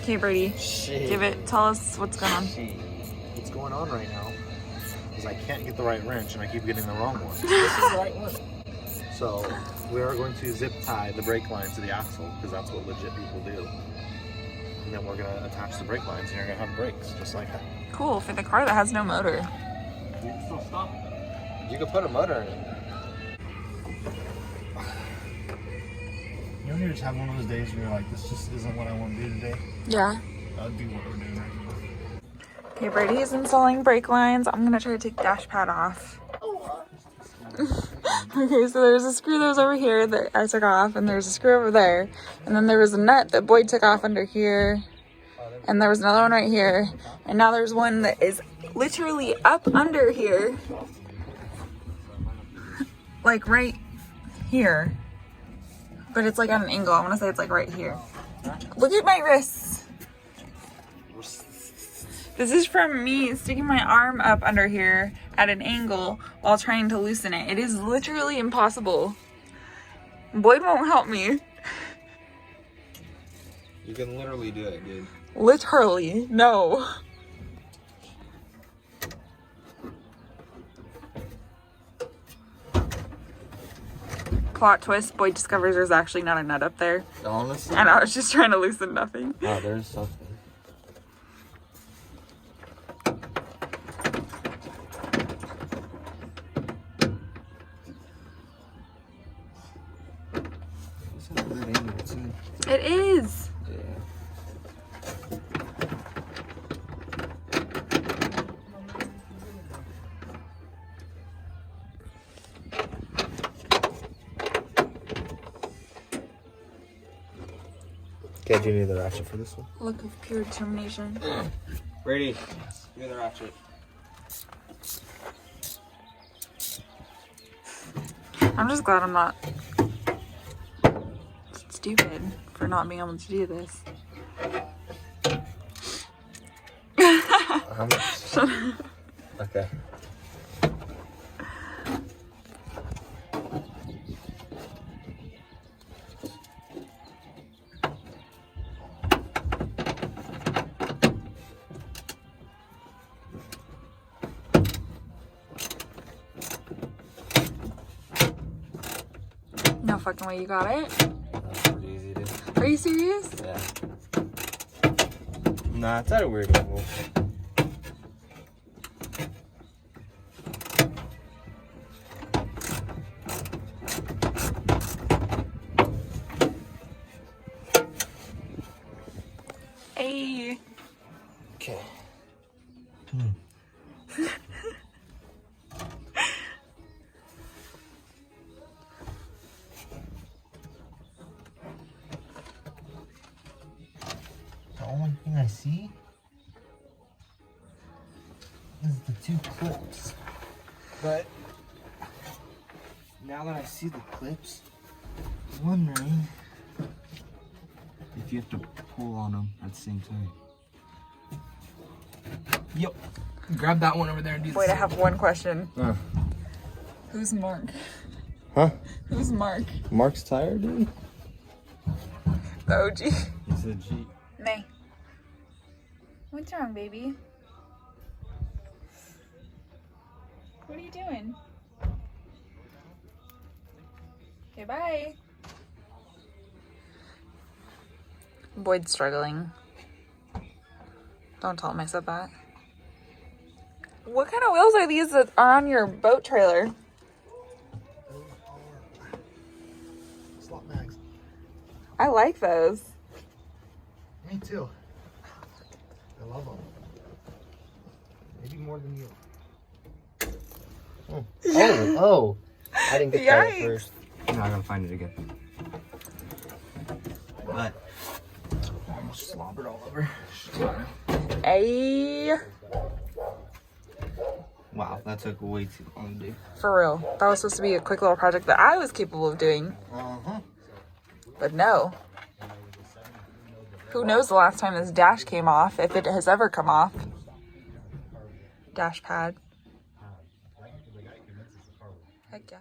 Okay, Brady. Tell us what's going on. What's going on right now is I can't get the right wrench and I keep getting the wrong one. This is the right one. So we are going to zip tie the brake lines to the axle because that's what legit people do. And then we're going to attach the brake lines and you're going to have brakes just like that. Cool, for the car that has no motor. You can still stop. You can put a motor in it. You know, you just have one of those days where you're like, this just isn't what I want to do today. Yeah. I'll do what we're doing right now. Okay, Brady is installing brake lines. I'm gonna try to take dash pad off. Okay, so there's a screw that was over here that I took off, and there's a screw over there, and then there was a nut that Boyd took off under here, and there was another one right here, and now there's one that is literally up under here, like right here, but it's like at an angle. I want to say it's like right here. Look at my wrists. This is from me sticking my arm up under here at an angle while trying to loosen it. It is literally impossible. Boyd won't help me. You can literally do it, dude. Literally, no. Plot twist, Boyd discovers there's actually not a nut up there. Honestly? And I was just trying to loosen nothing. Oh, there's something. It is. Okay, do you need the ratchet for this one? Look of pure determination. Brady, give me the ratchet. I'm just glad I'm not stupid for not being able to do this. How much? Okay. No fucking way you got it. That's pretty easy, dude. Are you serious? Yeah. Nah, it's at a weird angle. Hey. Okay. The only thing I see is the two clips. But now that I see the clips, I'm wondering If you have to pull on them at the same time. Yep. Grab that one over there and do Wait, I have one question. Uh. Who's Mark? Huh? Who's Mark? Mark's tire, dude? The OG. He's a G. May. What's wrong, baby? What are you doing? Okay, bye. Boyd's struggling. Don't tell him I said that. What kind of wheels are these that are on your boat trailer? Those are slot mags. I like those. Me too. I love them. Maybe more than you. Oh. Oh. I didn't get that at Yikes. first. I'm not gonna find it again. But I almost slobbered all over. Ay, Wow, that took way too long to do. for real. That was supposed to be a quick little project that I was capable of doing. Uh-huh. But no. Who knows the last time this dash came off, if it has ever come off. Dash pad. Heck yeah.